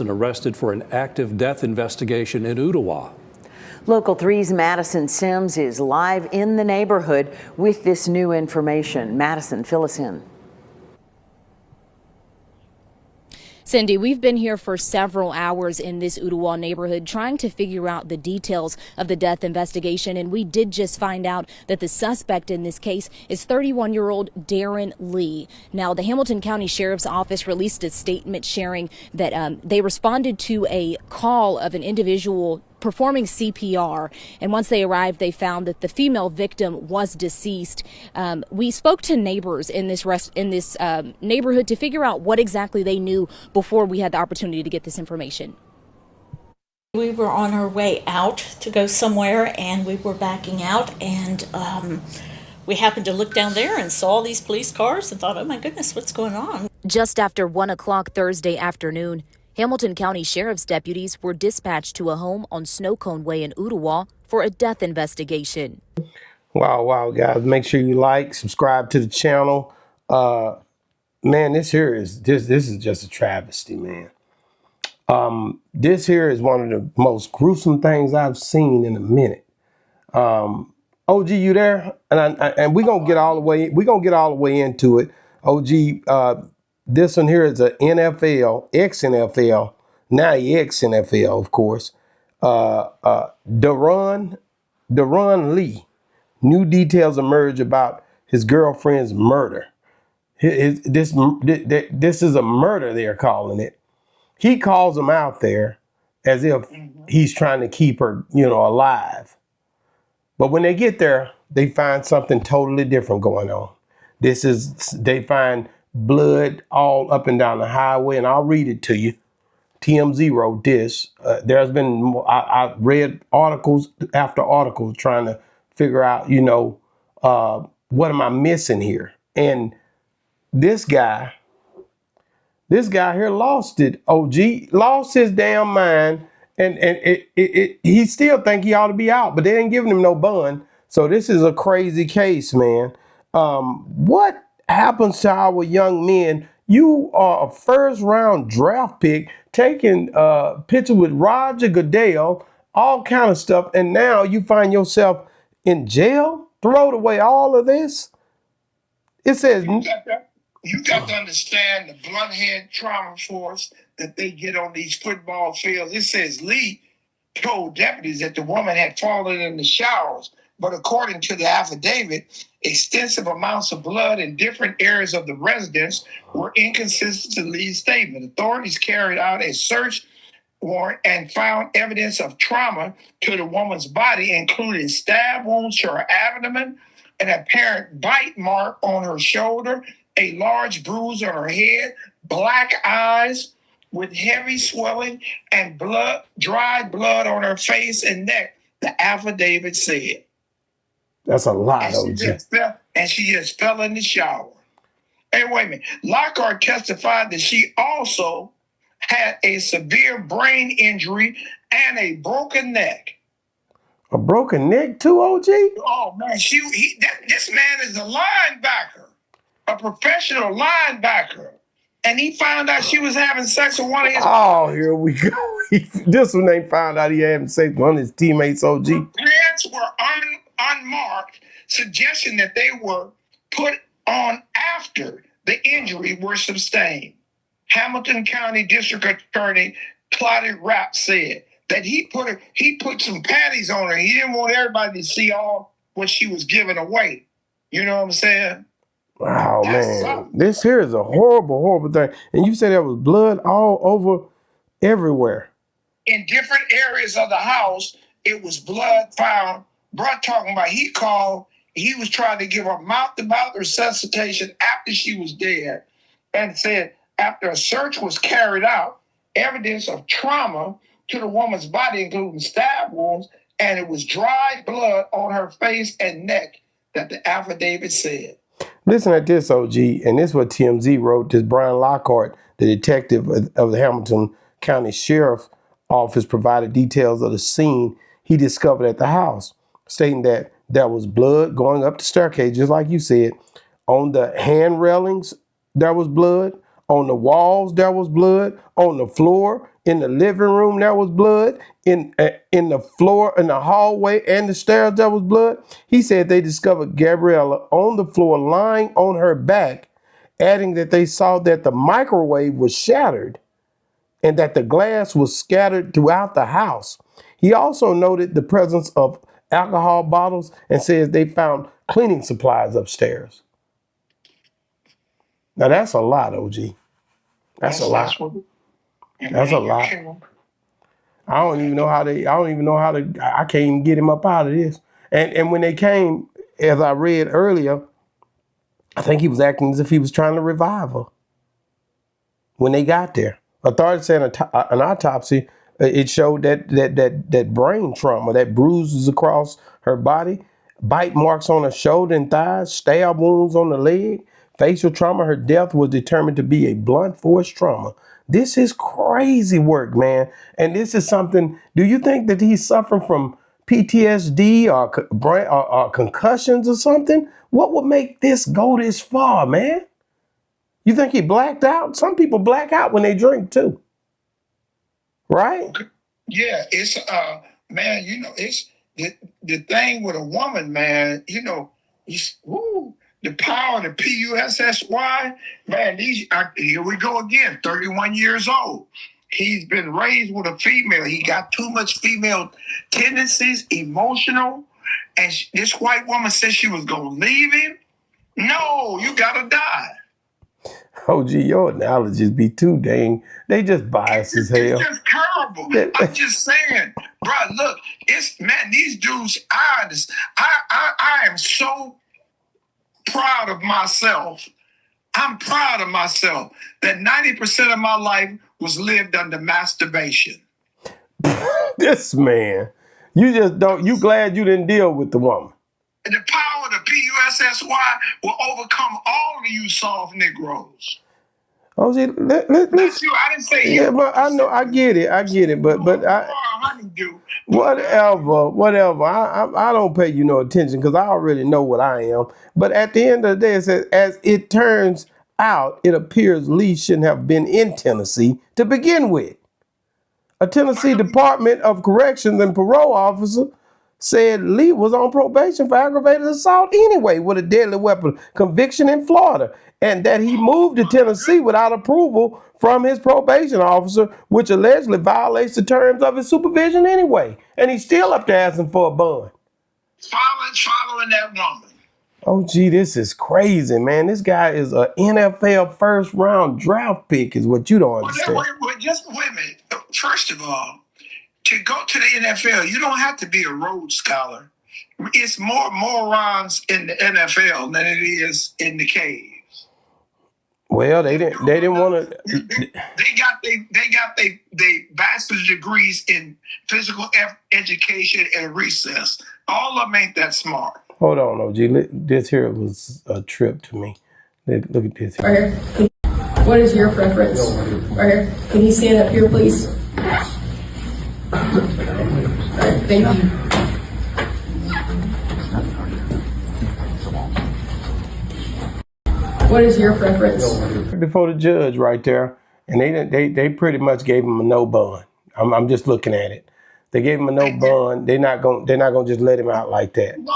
and arrested for an active death investigation in Ottawa. Local 3's Madison Sims is live in the neighborhood with this new information. Madison, fill us in. Cindy, we've been here for several hours in this Ottawa neighborhood trying to figure out the details of the death investigation, and we did just find out that the suspect in this case is 31-year-old Darren Lee. Now, the Hamilton County Sheriff's Office released a statement sharing that they responded to a call of an individual performing CPR, and once they arrived, they found that the female victim was deceased. We spoke to neighbors in this neighborhood to figure out what exactly they knew before we had the opportunity to get this information. We were on our way out to go somewhere, and we were backing out, and we happened to look down there and saw these police cars and thought, oh my goodness, what's going on? Just after 1 o'clock Thursday afternoon, Hamilton County Sheriff's deputies were dispatched to a home on Snow Cone Way in Ottawa for a death investigation. Wow, guys. Make sure you like, subscribe to the channel. Man, this is just a travesty, man. This here is one of the most gruesome things I've seen in a minute. OG, you there? And we're gonna get all the way into it. OG, this one here is a NFL, ex-NFL, now ex-NFL, of course. Darren Lee. New details emerge about his girlfriend's murder. This is a murder, they're calling it. He calls them out there as if he's trying to keep her, alive. But when they get there, they find something totally different going on. They find blood all up and down the highway, and I'll read it to you. TMZ wrote this. There's been, I read articles after articles trying to figure out, what am I missing here? And this guy here lost it. OG lost his damn mind, and he still think he ought to be out, but they ain't giving him no bond. So this is a crazy case, man. What happens to our young men? You are a first-round draft pick, taking picture with Roger Goodell, all kind of stuff, and now you find yourself in jail. Throw away all of this. It says you got to understand the blunt head trauma force that they get on these football fields. It says Lee told deputies that the woman had fallen in the showers, but according to the affidavit, extensive amounts of blood in different areas of the residence were inconsistent to Lee's statement. Authorities carried out a search warrant and found evidence of trauma to the woman's body, including stab wounds to her abdomen, an apparent bite mark on her shoulder, a large bruise on her head, black eyes with heavy swelling, and dried blood on her face and neck, the affidavit said. That's a lot, and she just fell in the shower. Hey, wait a minute. Lockhart testified that she also had a severe brain injury and a broken neck. A broken neck too, OG? Oh, man. This man is a linebacker, a professional linebacker. And he found out she was having sex with one of his... Oh, here we go. This one ain't found out he having sex with one of his teammates, OG. Her pants were unmarked, suggesting that they were put on after the injury were sustained. Hamilton County District Attorney Claudia Rapp said that he put some panties on her. He didn't want everybody to see all what she was giving away. You know what I'm saying? Wow, man. This here is a horrible, horrible thing. And you said there was blood all over everywhere. In different areas of the house, it was blood found. Bruh talking about he was trying to give her mouth-to-mouth resuscitation after she was dead, and said after a search was carried out, evidence of trauma to the woman's body, including stab wounds, and it was dried blood on her face and neck, that the affidavit said. Listen at this, OG, and this is what TMZ wrote. This Brian Lockhart, the detective of the Hamilton County Sheriff's Office, provided details of the scene he discovered at the house, stating that there was blood going up the staircase, just like you said. On the hand railings, there was blood. On the walls, there was blood. On the floor, In the living room, there was blood. In the floor, in the hallway, and the stairs, there was blood. He said they discovered Gabriella on the floor, lying on her back, adding that they saw that the microwave was shattered and that the glass was scattered throughout the house. He also noted the presence of alcohol bottles and says they found cleaning supplies upstairs. Now that's a lot, OG. That's a lot. That's a lot. I don't even know how to, I can't even get him up out of this. And when they came, as I read earlier, I think he was acting as if he was trying to revive her. When they got there, authorities said an autopsy, it showed that brain trauma, that bruises across her body, bite marks on her shoulder and thighs, stab wounds on the leg, facial trauma. Her death was determined to be a blunt force trauma. This is crazy work, man. And this is something, do you think that he's suffering from PTSD or concussions or something? What would make this go this far, man? You think he blacked out? Some people black out when they drink too. Right? Yeah, it's man, it's the thing with a woman, man, the power of the PUSSY, man, here we go again, 31 years old. He's been raised with a female. He got too much female tendencies, emotional, and this white woman said she was going to leave him. No, you got to die. Oh, gee, your analogies be too dang. They just biased as hell. It's just terrible. I'm just saying, bro, look, these dudes, I am so proud of myself. I'm proud of myself that 90% of my life was lived under masturbation. This man, you glad you didn't deal with the woman. The power of the PUSSY will overcome all of you soft Negroes. Oh, see, That's you. I didn't say you. Yeah, but I know, I get it, but whatever. I don't pay you no attention because I already know what I am. But at the end of the day, it says, as it turns out, it appears Lee shouldn't have been in Tennessee to begin with. A Tennessee Department of Corrections and parole officer said Lee was on probation for aggravated assault anyway with a deadly weapon conviction in Florida, and that he moved to Tennessee without approval from his probation officer, which allegedly violates the terms of his supervision anyway. And he's still up there asking for a bond. Following that woman. Oh, gee, this is crazy, man. This guy is a NFL first round draft pick is what you don't understand. Just wait a minute. First of all, to go to the NFL, you don't have to be a Rhodes Scholar. It's more morons in the NFL than it is in the caves. Well, they didn't want to. They got they bachelor's degrees in physical education and recess. All of them ain't that smart. Hold on, OG. This here was a trip to me. Look at this here. Right here. What is your preference? Right here. Can you stand up here, please? All right, thank you. What is your preference? Before the judge right there, and they pretty much gave him a no bond. I'm just looking at it. They gave him a no bond. They're not gonna just let him out like that. No.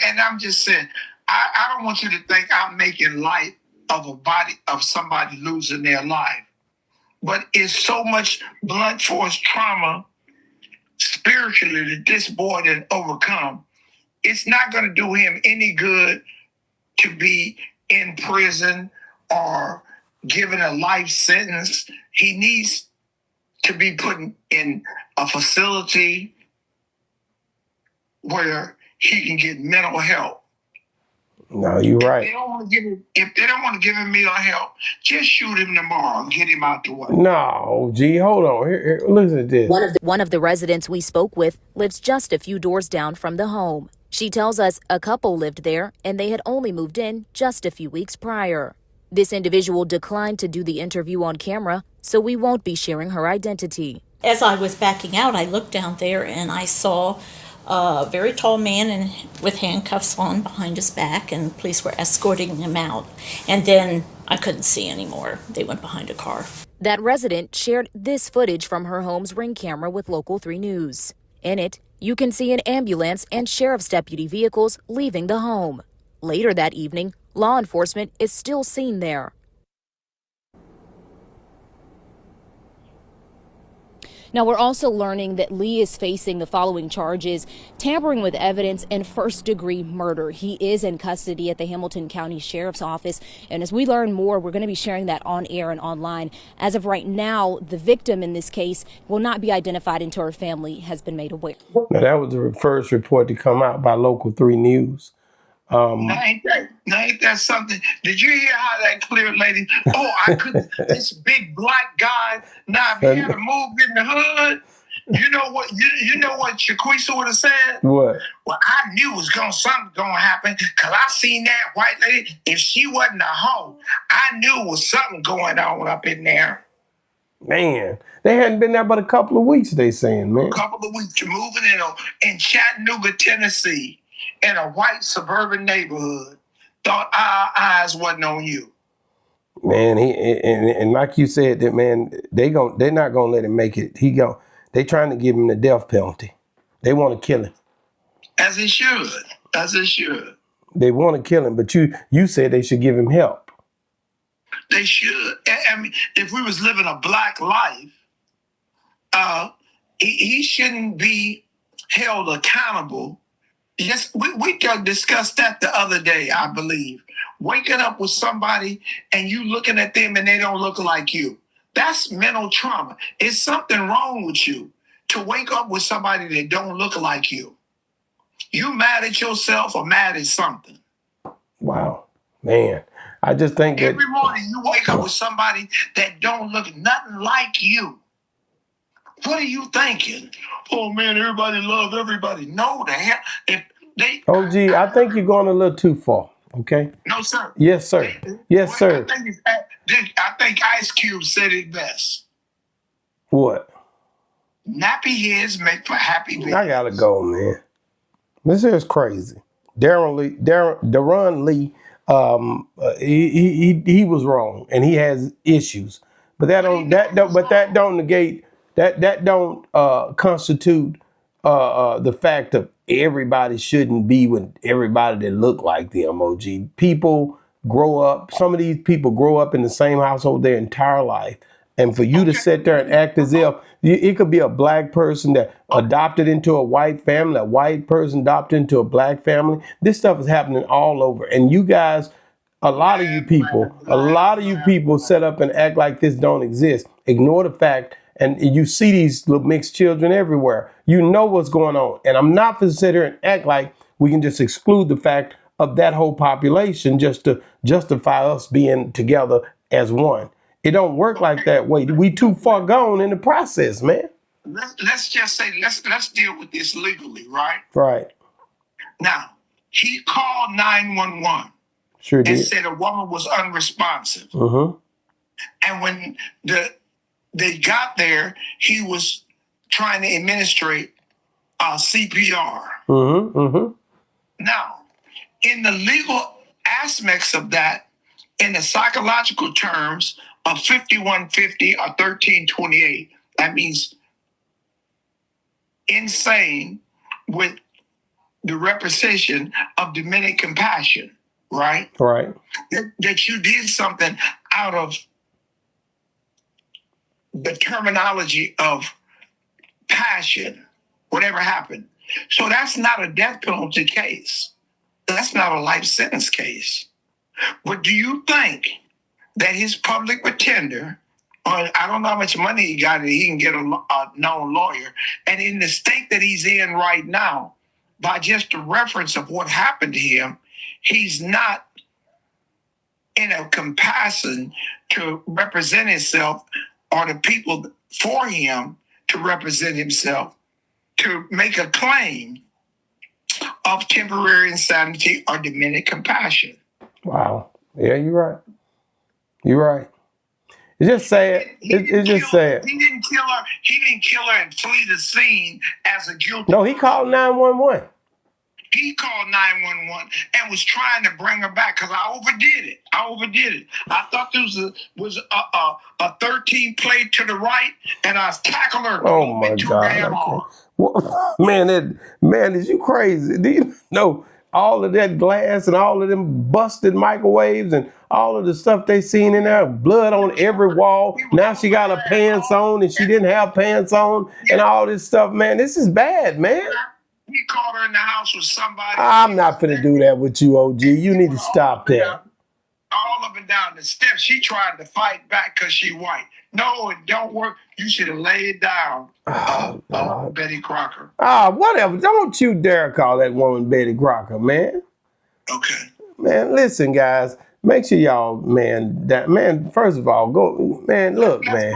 And I'm just saying, I don't want you to think I'm making light of somebody losing their life. But it's so much blunt force trauma spiritually that this boy didn't overcome. It's not going to do him any good to be in prison or given a life sentence. He needs to be put in a facility where he can get mental help. No, you're right. If they don't want to give him mental help, just shoot him tomorrow and get him out the way. No, gee, hold on. Here, listen to this. One of the residents we spoke with lives just a few doors down from the home. She tells us a couple lived there and they had only moved in just a few weeks prior. This individual declined to do the interview on camera, so we won't be sharing her identity. As I was backing out, I looked down there and I saw a very tall man with handcuffs on behind his back, and police were escorting him out. And then I couldn't see anymore. They went behind a car. That resident shared this footage from her home's Ring camera with Local 3 News. In it, you can see an ambulance and sheriff's deputy vehicles leaving the home. Later that evening, law enforcement is still seen there. Now, we're also learning that Lee is facing the following charges: tampering with evidence and first-degree murder. He is in custody at the Hamilton County Sheriff's Office. And as we learn more, we're going to be sharing that on air and online. As of right now, the victim in this case will not be identified until her family has been made aware. Now, that was the first report to come out by Local 3 News. Now ain't that something? Did you hear how that clear lady? Oh, I couldn't. This big black guy. Now, if he had moved in the hood, you know what? You know what Shaquisa would have said? What? Well, I knew something gonna happen because I seen that white lady. If she wasn't a hoe, I knew it was something going on up in there. Man, they hadn't been there but a couple of weeks. They saying, man, A couple of weeks moving in Chattanooga, Tennessee, in a white suburban neighborhood. Thought our eyes wasn't on you. Man, and like you said, that man, they're not gonna let him make it. They trying to give him the death penalty. They want to kill him. As it should. As it should. They want to kill him, but you said they should give him help. They should. I mean, if we was living a black life, he shouldn't be held accountable. Yes, we discussed that the other day, I believe. Waking up with somebody and you looking at them and they don't look like you. That's mental trauma. It's something wrong with you to wake up with somebody that don't look like you. You mad at yourself or mad at something? Wow, man. I just think that every morning you wake up with somebody that don't look nothing like you. What are you thinking? Oh man, everybody love everybody. No, the hell. If they OG, I think you're going a little too far. Okay. No, sir. Yes, sir. Yes, sir. I think Ice Cube said it best. What? Nappy heads make for happy babies. I gotta go, man. This is crazy. Deron Lee, he was wrong and he has issues, but that don't negate that don't constitute the fact of everybody shouldn't be with everybody that look like them. OG, people grow up. Some of these people grow up in the same household their entire life. And for you to sit there and act as if it could be a black person that adopted into a white family, a white person adopted into a black family. This stuff is happening all over. And you guys, a lot of you people set up and act like this don't exist. Ignore the fact. And you see these little mixed children everywhere. You know what's going on. And I'm not going to sit here and act like we can just exclude the fact of that whole population just to justify us being together as one. It don't work like that way. We too far gone in the process, man. Let's just say, let's deal with this legally, right? Right. Now, he called 911. Sure did. And said a woman was unresponsive. Mm-hmm. And when they got there, he was trying to administrate CPR. Mm-hmm. Mm-hmm. Now, in the legal aspects of that, in the psychological terms of 5150 or 1328, that means insane with the representation of diminished compassion, right? Right. That you did something out of the terminology of passion, whatever happened. So that's not a death penalty case. That's not a life sentence case. But do you think that his public pretender, or I don't know how much money he got, he can get a known lawyer, and in the state that he's in right now, by just a reference of what happened to him, he's not in a compassion to represent himself or the people for him to represent himself, to make a claim of temporary insanity or diminished compassion. Wow. Yeah, you're right. You're right. It's just sad. It's just sad. He didn't kill her. He didn't kill her and flee the scene as a guilty. No, he called 911. He called 911 and was trying to bring her back because I overdid it. I thought this was a 13 play to the right, and I tackled her. Oh my God! Well, man, is you crazy? Do you know all of that glass and all of them busted microwaves and all of the stuff they seen in there? Blood on every wall. Now she got her pants on and she didn't have pants on and all this stuff. Man, this is bad, man. He caught her in the house with somebody. I'm not finna do that with you, OG. You need to stop that. All up and down the steps. She tried to fight back because she white. No, it don't work. You should have laid down, Betty Crocker. Whatever. Don't you dare call that woman Betty Crocker, man. Okay. Man, listen, guys. Make sure y'all, first of all, go, man, look, man.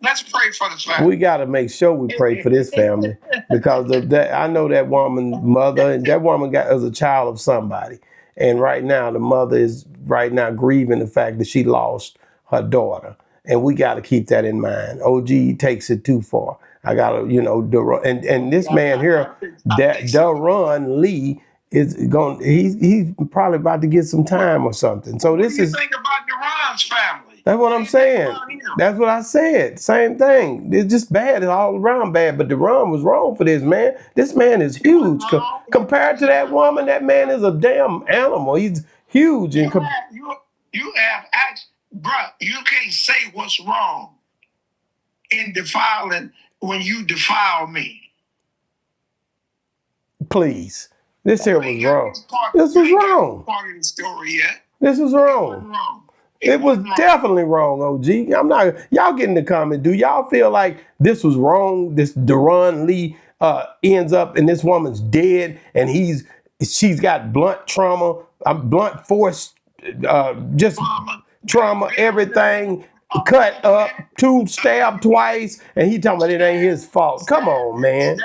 Let's pray for this family. We got to make sure we pray for this family because of that. I know that woman's mother, and that woman was a child of somebody. And right now, the mother is grieving the fact that she lost her daughter. And we got to keep that in mind. OG takes it too far. I got to, and this man here, Daron Lee, he's probably about to get some time or something. So this is. Think about Daron's family. That's what I'm saying. That's what I said. Same thing. It's just bad. It's all around bad. But Daron was wrong for this, man. This man is huge. Compared to that woman, that man is a damn animal. He's huge. You have asked, bruh, you can't say what's wrong in defiling when you defile me. Please. This here was wrong. This was wrong. Part of the story yet. This was wrong. It was definitely wrong, OG. Y'all get in the comment. Do y'all feel like this was wrong? This Daron Lee ends up and this woman's dead and she's got blunt trauma, blunt force, just trauma, everything, cut up, stabbed twice, and he talking about it ain't his fault. Come on, man.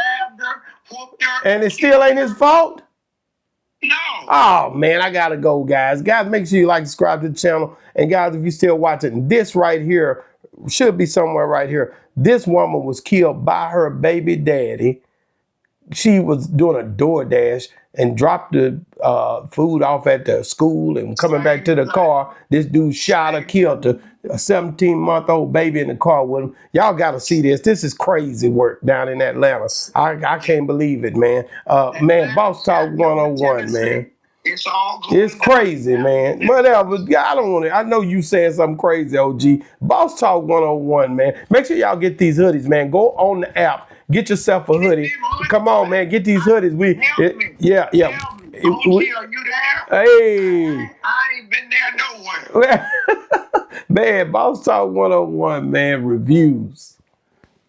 And it still ain't his fault? No. Oh, man, I got to go, guys. Guys, make sure you like, subscribe to the channel. And, guys, if you're still watching, this right here should be somewhere right here. This woman was killed by her baby daddy. She was doing a DoorDash and dropped the food off at the school and coming back to the car. This dude shot her, killed her. A 17-month-old baby in the car with him. Y'all got to see this. This is crazy work down in Atlanta. I can't believe it, man. Man, Boss Talk 101, man. It's all good. It's crazy, man. Whatever. I don't want to. I know you saying something crazy, OG. Boss Talk 101, man. Make sure y'all get these hoodies, man. Go on the app. Get yourself a hoodie. Come on, man. Get these hoodies. Yeah. OG, are you there? Hey. I ain't been there nowhere. Man, Boss Talk 101, man. Reviews.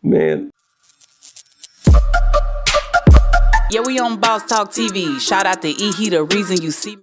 Man. Yeah, we on Boss Talk TV. Shout out to E. He the reason you see me.